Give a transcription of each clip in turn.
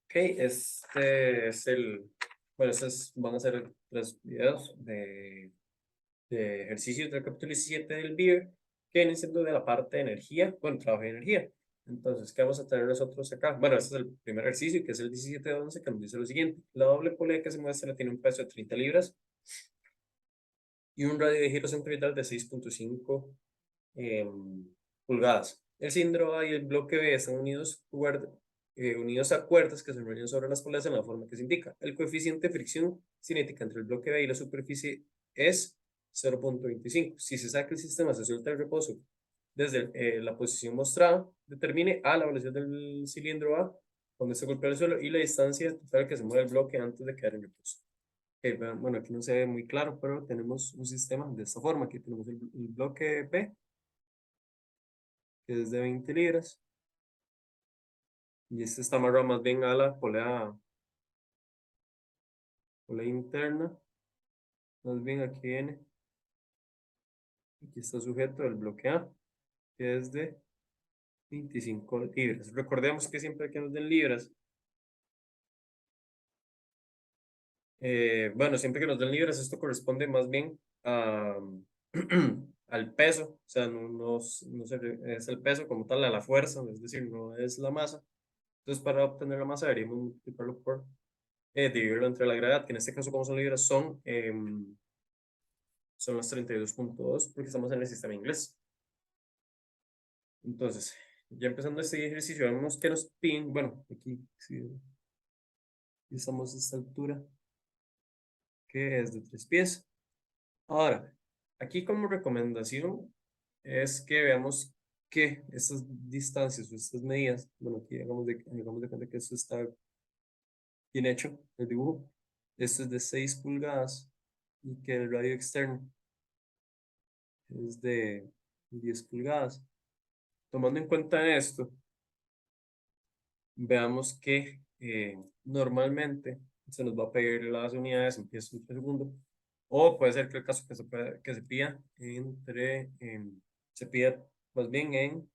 Ok, este es bueno, van a ser 3 videos de ejercicios del capítulo 17 del BIR, que vienen siendo de la parte de energía, bueno, trabajo de energía. Entonces, ¿qué vamos a tener nosotros acá? Bueno, este es el primer ejercicio, que es el 17-11, que nos dice lo siguiente. La doble polea que se muestra tiene un peso de 30 libras y un radio de giro centripetal de 6.5 pulgadas. El cilindro A y el bloque B están unidos a cuerdas que se enrollan sobre las poleas en la forma que se indica. El coeficiente de fricción cinética entre el bloque B y la superficie es 0.25. Si se saca el sistema, se suelta el reposo desde la posición mostrada, determine A, la velocidad del cilindro A cuando se golpea el suelo y la distancia total que se mueve el bloque antes de quedar en reposo. Bueno, aquí no se ve muy claro, pero tenemos un sistema de esta forma. Aquí tenemos el bloque B, que es de 20 libras, y este está amarrado más bien a la polea interna. Más bien aquí viene, aquí está sujeto el bloque A, que es de 25 libras. Recordemos que siempre que nos den libras, bueno, siempre que nos den libras, esto corresponde más bien a, al peso, o sea, es el peso como tal, a la fuerza, es decir, no es la masa. Entonces, para obtener la masa deberíamos multiplicarlo por, dividirlo entre la gravedad, que en este caso, como son libras, son las 32.2 porque estamos en el sistema inglés. Entonces, ya empezando este ejercicio, vemos que nos piden, bueno, aquí sí, estamos a esta altura, que es de 3 pies. Ahora, aquí como recomendación es que veamos que estas distancias o estas medidas, bueno, aquí hagamos de cuenta que esto está bien hecho, el dibujo. Esto es de 6 pulgadas y que el radio externo es de 10 pulgadas. Tomando en cuenta esto, veamos que normalmente se nos va a pedir las unidades en pies por segundo, o puede ser que el caso que se pida se pida más bien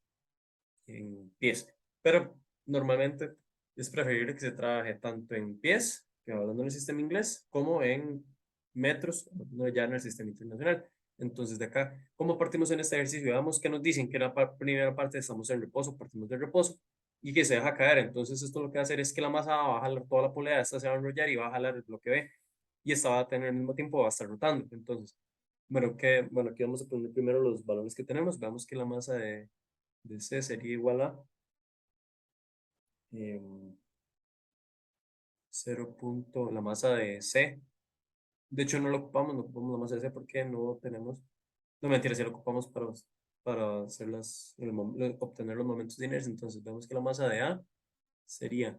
en pies, pero normalmente es preferible que se trabaje tanto en pies, que hablando en el sistema inglés, como en metros, no ya en el sistema internacional. Entonces, de acá, ¿cómo partimos en este ejercicio? Veamos que nos dicen que en la primera parte estamos en reposo, partimos del reposo y que se deja caer. Entonces, esto lo que va a hacer es que la masa va a jalar toda la polea, esta se va a enrollar y va a jalar el bloque B y esta va a tener al mismo tiempo, va a estar rotando. Entonces, bueno, aquí vamos a poner primero los valores que tenemos. Veamos que la masa de C sería igual a 0. La masa de C. De hecho, no ocupamos la masa de C porque no tenemos, no mentira, si lo ocupamos para hacer obtener los momentos de inercia. Entonces, vemos que la masa de A sería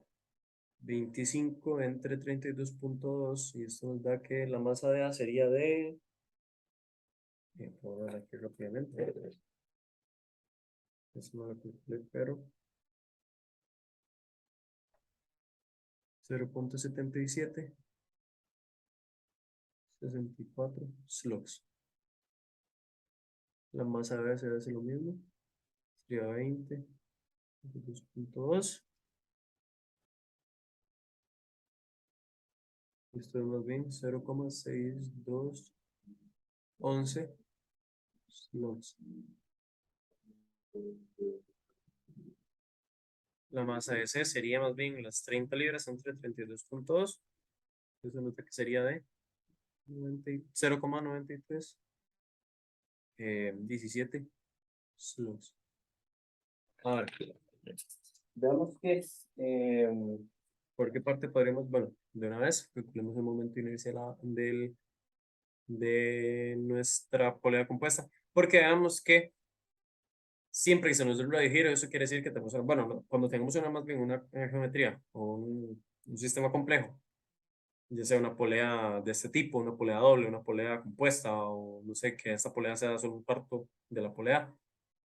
25 entre 32.2 y esto nos da que la masa de A sería de, puedo ver aquí rápidamente, eso no lo calculé, pero 0.7764 slugs. La masa de B se hace lo mismo, sería 20, 2.2. Esto es más bien 0,6211 slots. La masa de C sería más bien las 30 libras entre 32.2. Eso nota que sería de 0,93 17 slots. Ahora, veamos que por qué parte podremos, bueno, de una vez calculemos el momento inicial de nuestra polea compuesta, porque veamos que siempre que se nos dé el radio de giro, eso quiere decir que tenemos, bueno, cuando tengamos más bien una geometría o un sistema complejo, ya sea una polea de este tipo, una polea doble, una polea compuesta, o no sé, que esta polea sea solo un cuarto de la polea.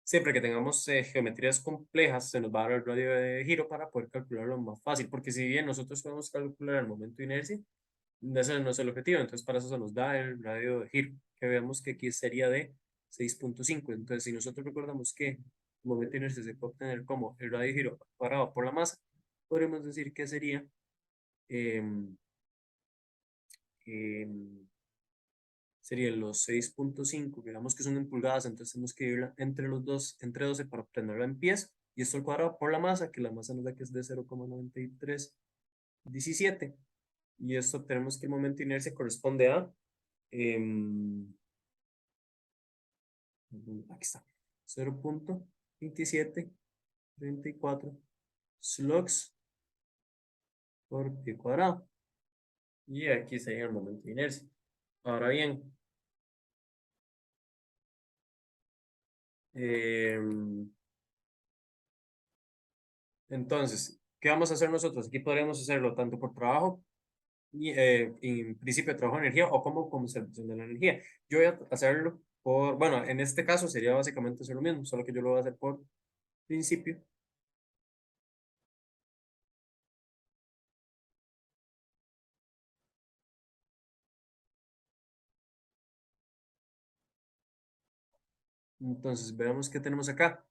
Siempre que tengamos geometrías complejas, se nos va a dar el radio de giro para poder calcularlo más fácil, porque si bien nosotros podemos calcular el momento de inercia, ese no es el objetivo, entonces para eso se nos da el radio de giro, que vemos que aquí sería de 6.5. Entonces, si nosotros recordamos que el momento de inercia se puede obtener como el radio de giro parado por la masa, podríamos decir que sería em, em, serían los 6.5, digamos que son en pulgadas, entonces tenemos que ir entre los dos, entre 12 para obtenerla en pies, y esto al cuadrado por la masa, que la masa nos da que es de 0,9317, y esto tenemos que el momento de inercia corresponde a, em, aquí está, 0.2734 slugs por pie cuadrado, y aquí sería el momento de inercia. Ahora bien, em, entonces, ¿qué vamos a hacer nosotros? Aquí podríamos hacerlo tanto por trabajo, y, en principio de trabajo de energía o como conservación de la energía. Yo voy a hacerlo por, bueno, en este caso sería básicamente hacer lo mismo, solo que yo lo voy a hacer por principio. Entonces, veamos qué tenemos acá.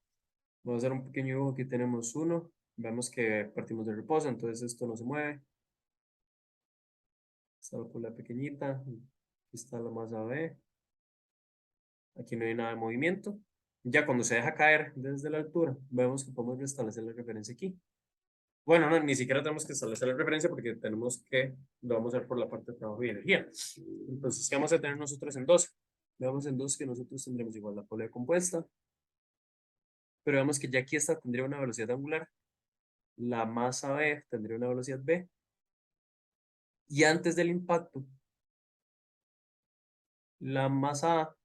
Vamos a hacer un pequeño dibujo. Aquí tenemos uno. Vemos que partimos del reposo, entonces esto no se mueve. Está la pula pequeñita. Aquí está la masa B. Aquí no hay nada de movimiento. Ya cuando se deja caer desde la altura, vemos que podemos restablecer la referencia aquí. Bueno, no, ni siquiera tenemos que establecer la referencia porque tenemos que, lo vamos a ver por la parte de trabajo y energía. Entonces, ¿qué vamos a tener nosotros en 2? Veamos en 2 que nosotros tendremos igual la polea compuesta, pero vemos que ya aquí esta tendría una velocidad angular, la masa B tendría una velocidad B, y antes del impacto, la masa A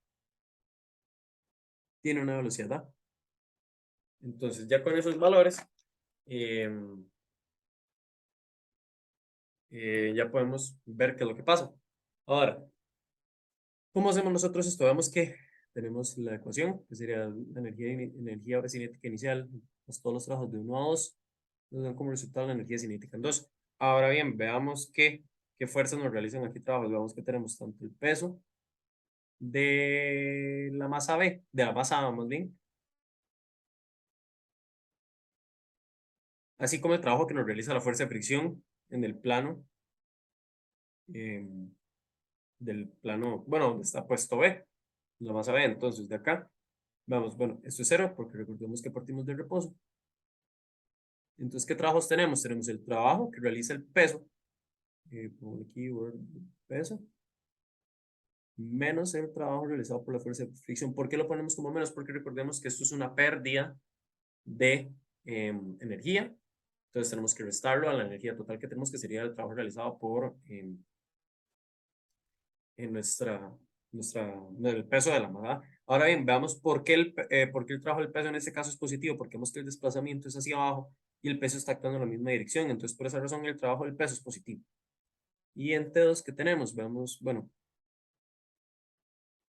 tiene una velocidad A. Entonces, ya con esos valores, eh, ya podemos ver qué es lo que pasa. Ahora, ¿cómo hacemos nosotros esto? Vemos que tenemos la ecuación, que sería la energía cinética inicial, más todos los trabajos de 1 a 2, nos dan como resultado la energía cinética en 2. Ahora bien, veamos qué fuerzas nos realizan aquí trabajos. Veamos que tenemos tanto el peso de la masa B, de la masa A más bien, así como el trabajo que nos realiza la fuerza de fricción en el plano, eh, del plano, bueno, donde está puesto B, la masa B. Entonces, de acá, vamos, bueno, esto es cero porque recordemos que partimos del reposo. Entonces, ¿qué trabajos tenemos? Tenemos el trabajo que realiza el peso, pongo aquí peso, menos el trabajo realizado por la fuerza de fricción. ¿Por qué lo ponemos como menos? Porque recordemos que esto es una pérdida de energía. Entonces tenemos que restarlo a la energía total que tenemos, que sería el trabajo realizado por en el peso de la masa. Ahora bien, veamos por qué el trabajo del peso en este caso es positivo, porque vemos que el desplazamiento es hacia abajo y el peso está actuando en la misma dirección. Entonces, por esa razón, el trabajo del peso es positivo. Y en T2 que tenemos,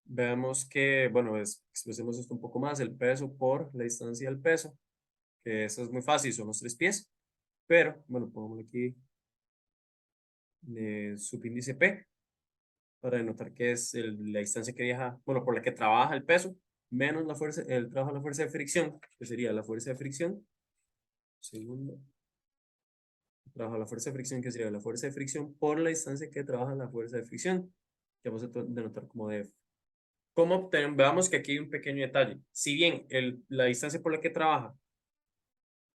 veamos que, bueno, expresemos esto un poco más, el peso por la distancia del peso, que eso es muy fácil, son los 3 pies, pero, bueno, pongámosle aquí subíndice P, para denotar que es la distancia que viaja, bueno, por la que trabaja el peso, menos la fuerza, el trabajo de la fuerza de fricción, que sería la fuerza de fricción, segundo, trabaja la fuerza de fricción, que sería la fuerza de fricción por la distancia que trabaja la fuerza de fricción, que vamos a denotar como df. ¿Cómo obtenemos? Veamos que aquí hay un pequeño detalle. Si bien la distancia por la que trabaja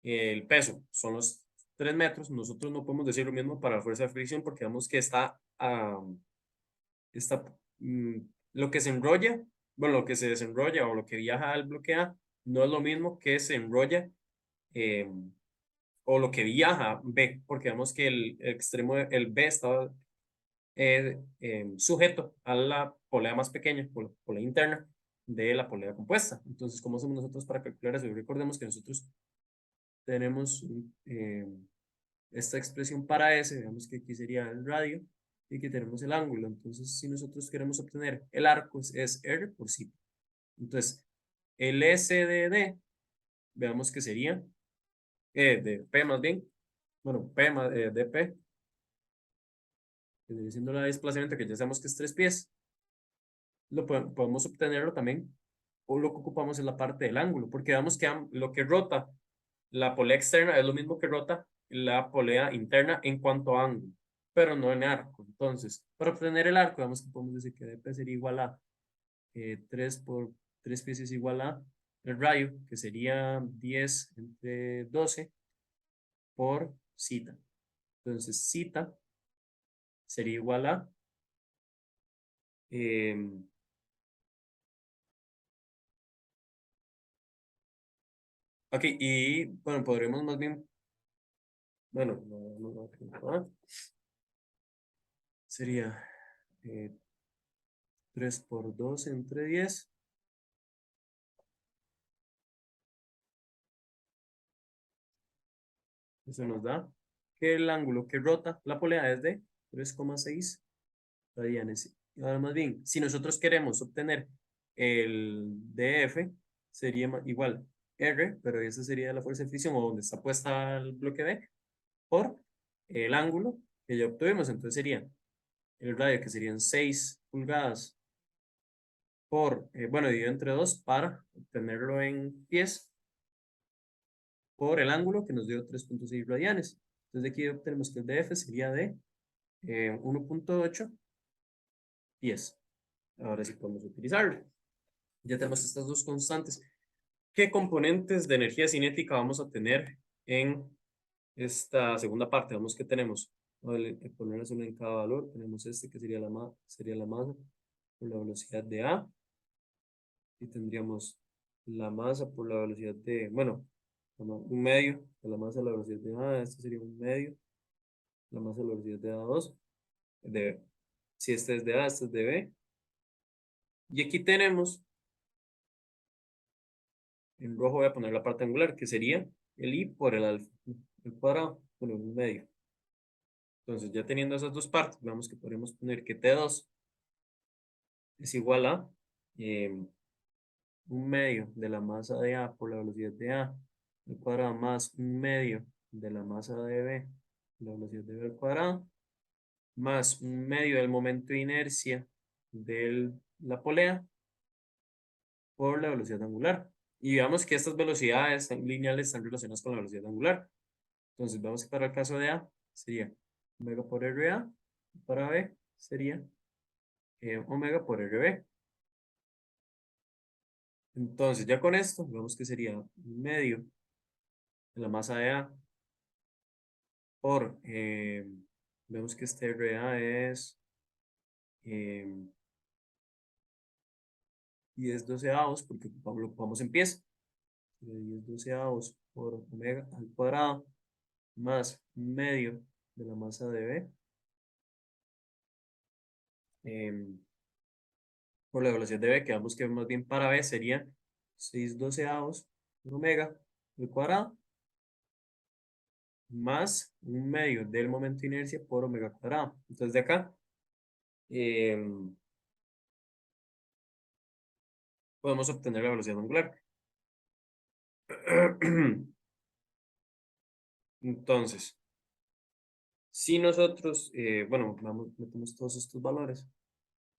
el peso son los 3 metros, nosotros no podemos decir lo mismo para la fuerza de fricción porque vemos que está lo que se enrolla, bueno, lo que se desenrolla o lo que viaja al bloque A, no es lo mismo que se enrolla eh, o lo que viaja a B, porque vemos que el extremo, el B está sujeto a la polea más pequeña, por la polea interna de la polea compuesta. Entonces, ¿cómo hacemos nosotros para calcular eso? Recordemos que nosotros tenemos esta expresión para S, digamos que aquí sería el radio, y que tenemos el ángulo. Entonces, si nosotros queremos obtener el arco, es R por sí. Entonces, el S de D, veamos que sería, de P más bien, bueno, P más, de P, que viene siendo la desplazamiento, que ya sabemos que es 3 pies, podemos obtenerlo también, o lo que ocupamos en la parte del ángulo, porque vemos que lo que rota la polea externa es lo mismo que rota la polea interna en cuanto a ángulo, pero no en arco. Entonces, para obtener el arco, vamos que podemos decir que dp sería igual a 3 por 3 pies es igual a el radio, que sería 10 entre 12 por zeta. Entonces, zeta sería igual a ok, y bueno, podremos más bien, bueno, sería 3 por 2 entre 10. Eso nos da que el ángulo que rota la polea es de 3,6 radianes. Y ahora más bien, si nosotros queremos obtener el DF, sería igual R, pero esa sería la fuerza de fricción o donde está puesta el bloque B, por el ángulo que ya obtuvimos. Entonces sería el radio, que serían 6 pulgadas por, bueno, dividido entre 2 para obtenerlo en pies, por el ángulo que nos dio 3,6 radianes. Entonces de aquí obtenemos que el DF sería de 1,8 pies. Ahora sí podemos utilizarlo. Ya tenemos estas dos constantes. ¿Qué componentes de energía cinética vamos a tener en esta segunda parte? Vamos que tenemos, voy a poner solo en cada valor, tenemos este que sería sería la masa por la velocidad de A, y tendríamos la masa por la velocidad de, bueno, un medio de la masa a la velocidad de A, este sería un medio, la masa a la velocidad de A2, si este es de A, este es de B, y aquí tenemos, en rojo voy a poner la parte angular, que sería el I por el alfa, el cuadrado, bueno, un medio. Entonces, ya teniendo esas dos partes, vemos que podemos poner que T2 es igual a un medio de la masa de A por la velocidad de A al cuadrado más un medio de la masa de B, la velocidad de B al cuadrado, más un medio del momento de inercia de la polea por la velocidad angular. Y veamos que estas velocidades lineales están relacionadas con la velocidad angular. Entonces, vemos que para el caso de A sería omega por RA, para B sería omega por RB. Entonces, ya con esto, vemos que sería un medio de la masa de A por, vemos que este RA es 10 doceavos, porque lo ocupamos en pies. 10 doceavos por omega al cuadrado, más un medio de la masa de B, por la velocidad de B, que vemos que más bien para B sería 6 doceavos por omega al cuadrado, más un medio del momento de inercia por omega cuadrado. Entonces de acá podemos obtener la velocidad angular. Entonces, si nosotros, bueno, metemos todos estos valores,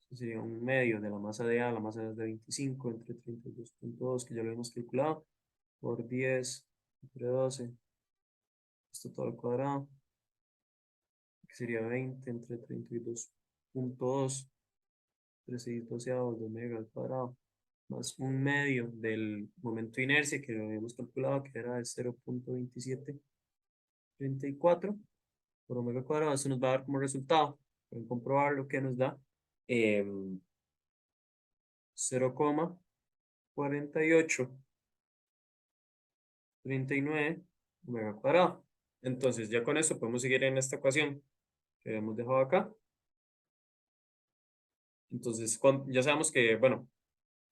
eso sería un medio de la masa de A, la masa es de 25 entre 32,2, que ya lo hemos calculado, por 10 entre 12, esto todo al cuadrado, que sería 20 entre 32,2, 3,6 doceavos de omega al cuadrado, más un medio del momento de inercia que lo habíamos calculado, que era de 0,2734 por omega cuadrado. Eso nos va a dar como resultado, pueden comprobar lo que nos da 0,4839 omega cuadrado. Entonces, ya con eso podemos seguir en esta ecuación que hemos dejado acá. Entonces, ya sabemos que, bueno,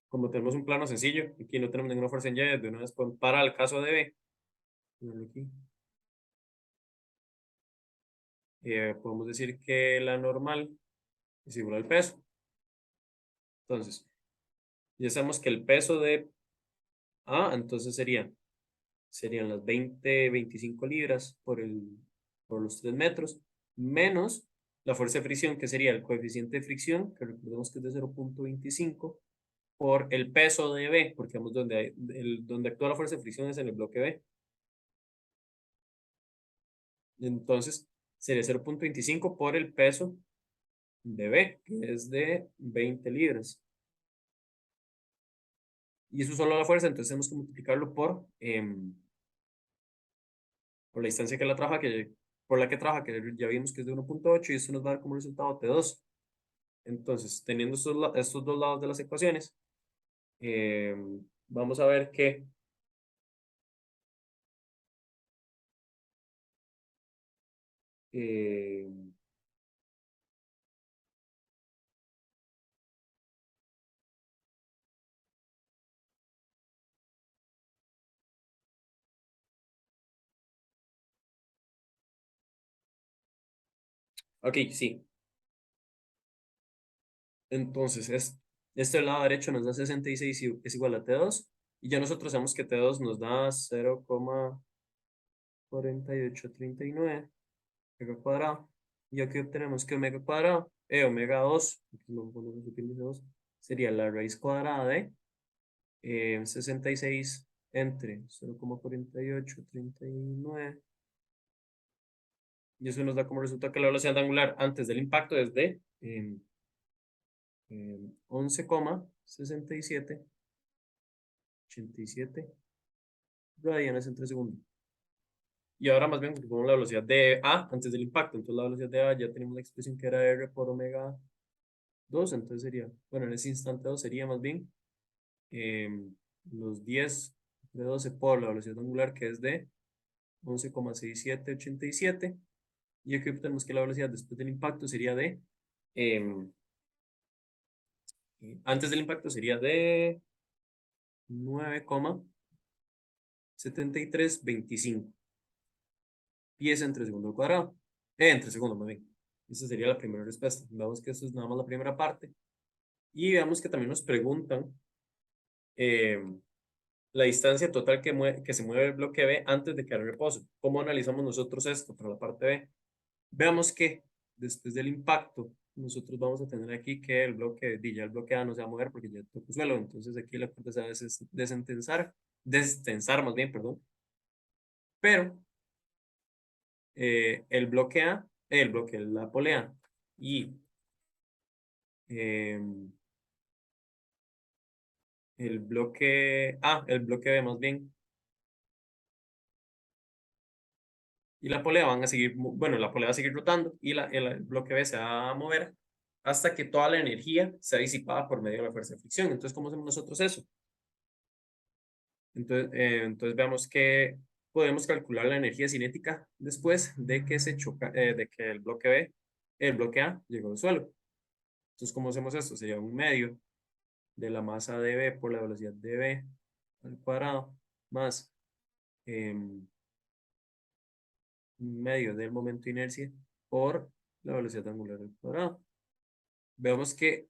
como tenemos un plano sencillo, aquí no tenemos ninguna fuerza en Y, de una vez para el caso de B, aquí, podemos decir que la normal es igual al peso. Entonces, ya sabemos que el peso de A, entonces serían las 25 libras por los 3 metros, menos la fuerza de fricción, que sería el coeficiente de fricción, que recordemos que es de 0,25, por el peso de B, porque vamos donde actúa la fuerza de fricción es en el bloque B. Entonces, sería 0,25 por el peso de B, que es de 20 libras. Y eso solo la fuerza, entonces tenemos que multiplicarlo por la distancia que la trabaja, por la que trabaja, que ya vimos que es de 1,8 y eso nos va a dar como resultado T2. Entonces, teniendo estos dos lados de las ecuaciones, vamos a ver que eh, ok, sí. Entonces, este lado derecho nos da 66 y es igual a T2. Y ya nosotros sabemos que T2 nos da 0,4839 omega cuadrado. Y aquí obtenemos que omega cuadrado, omega 2, aquí lo ponemos aquí en índice 2, sería la raíz cuadrada de 66 entre 0,4839. Y eso nos da como resultado que la velocidad angular antes del impacto es de 11,6787 radianes entre segundo. Y ahora más bien como la velocidad de A antes del impacto. Entonces la velocidad de A ya tenemos la expresión que era R por omega 2. Entonces sería, bueno, en ese instante 2 sería más bien eh, los 10 de 12 por la velocidad angular que es de 11,6787. Y aquí tenemos que la velocidad después del impacto sería de, eh, antes del impacto sería de 9,7325 pies entre segundo al cuadrado. Entre segundo, más bien. Esa sería la primera respuesta. Vemos que eso es nada más la primera parte. Y veamos que también nos preguntan eh, la distancia total que se mueve el bloque B antes de que haga reposo. ¿Cómo analizamos nosotros esto para la parte B? Veamos que después del impacto, nosotros vamos a tener aquí que el bloque, ya el bloque A no se va a mover porque ya tocó suelo. Entonces aquí la fuerza se va a destensar más bien, perdón. Pero la polea y eh, el bloque B más bien, y la polea van a seguir, bueno, la polea va a seguir rotando y el bloque B se va a mover hasta que toda la energía sea disipada por medio de la fuerza de fricción. Entonces, ¿cómo hacemos nosotros eso? Entonces veamos que podemos calcular la energía cinética después de que de que el bloque A llegó al suelo. Entonces, ¿cómo hacemos esto? Sería un medio de la masa de B por la velocidad de B al cuadrado más un medio del momento de inercia por la velocidad angular al cuadrado. Vemos que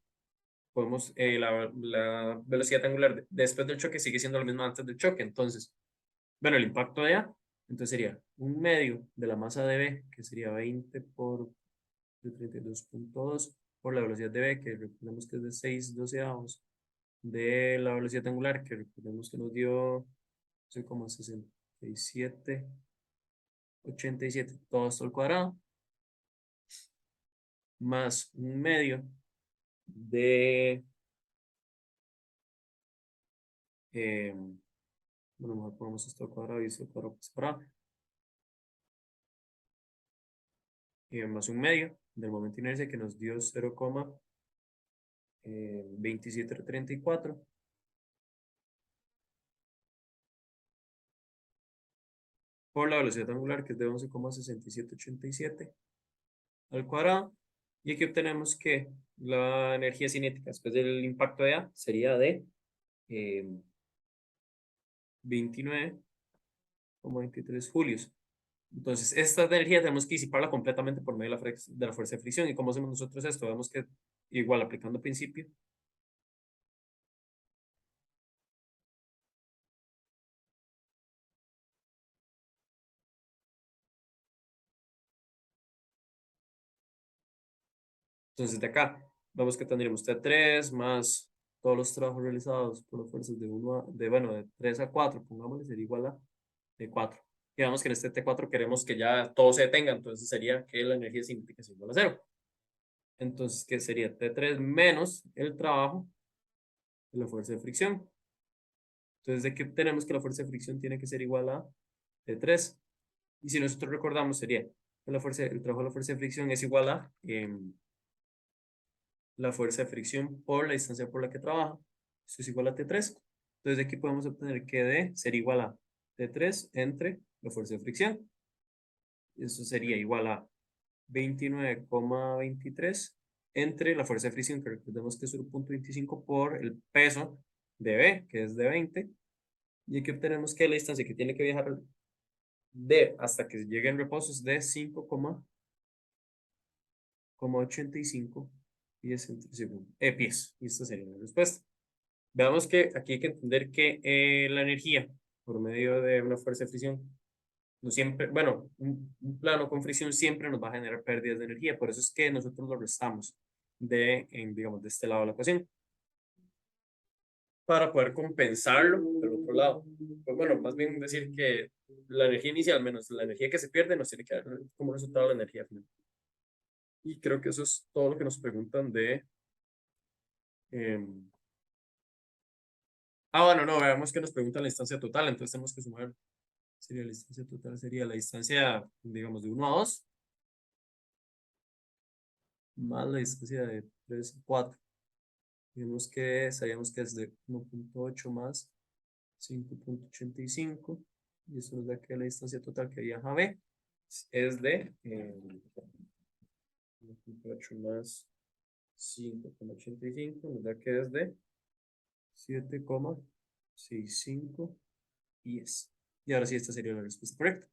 la velocidad angular después del choque sigue siendo la misma antes del choque. Entonces, bueno, el impacto de A, entonces sería un medio de la masa de B, que sería 20 por 32,2 por la velocidad de B, que recordemos que es de 6 doceavos, de la velocidad angular, que recordemos que nos dio 0,6787, todo esto al cuadrado, más un medio de, eh, bueno, mejor ponemos esto al cuadrado y esto al cuadrado por separado, más un medio del momento de inercia que nos dio 0,2734 por la velocidad angular que es de 11,6787 al cuadrado. Y aquí obtenemos que la energía cinética después del impacto de A sería de 29,23 julios. Entonces, esta energía tenemos que disiparla completamente por medio de la fuerza de fricción. ¿Y cómo hacemos nosotros esto? Vemos que igual aplicando principio. Entonces, de acá, vemos que tendríamos T3 más todos los trabajos realizados por las fuerzas de 1 a, de, bueno, de 3 a 4, pongámosle, sería igual a de 4. Digamos que en este T4 queremos que ya todo se detenga, entonces sería que la energía cinética es igual a cero. Entonces, ¿qué sería? T3 menos el trabajo de la fuerza de fricción. Entonces, ¿de qué tenemos que la fuerza de fricción tiene que ser igual a T3? Y si nosotros recordamos, sería que el trabajo de la fuerza de fricción es igual a la fuerza de fricción por la distancia por la que trabaja. Eso es igual a T3. Entonces, de aquí podemos obtener que D sería igual a T3 entre la fuerza de fricción. Eso sería igual a 29,23 entre la fuerza de fricción, que recordemos que es 0,25 por el peso de B, que es de 20. Y aquí obtenemos que la distancia que tiene que viajar D hasta que llegue en reposo es de 5,85 pies entre segundo. Pies. Y esta sería la respuesta. Veamos que aquí hay que entender que la energía por medio de una fuerza de fricción no siempre, bueno, un plano con fricción siempre nos va a generar pérdidas de energía, por eso es que nosotros lo restamos digamos, de este lado de la ecuación, para poder compensarlo del otro lado. Pues bueno, más bien decir que la energía inicial menos la energía que se pierde nos tiene que dar como resultado la energía final. Y creo que eso es todo lo que nos preguntan de... em, bueno, no, veamos que nos preguntan la distancia total, entonces tenemos que sumar, sería la distancia total, sería la distancia, digamos, de 1 a 2 más la distancia de 3 a 4. Sabíamos que es de 1,8 más 5,85 y eso nos da que la distancia total que viaja B es de 1,8 más 5,85 nos da que es de 7,65 pies. Y ahora sí, esta sería la respuesta correcta.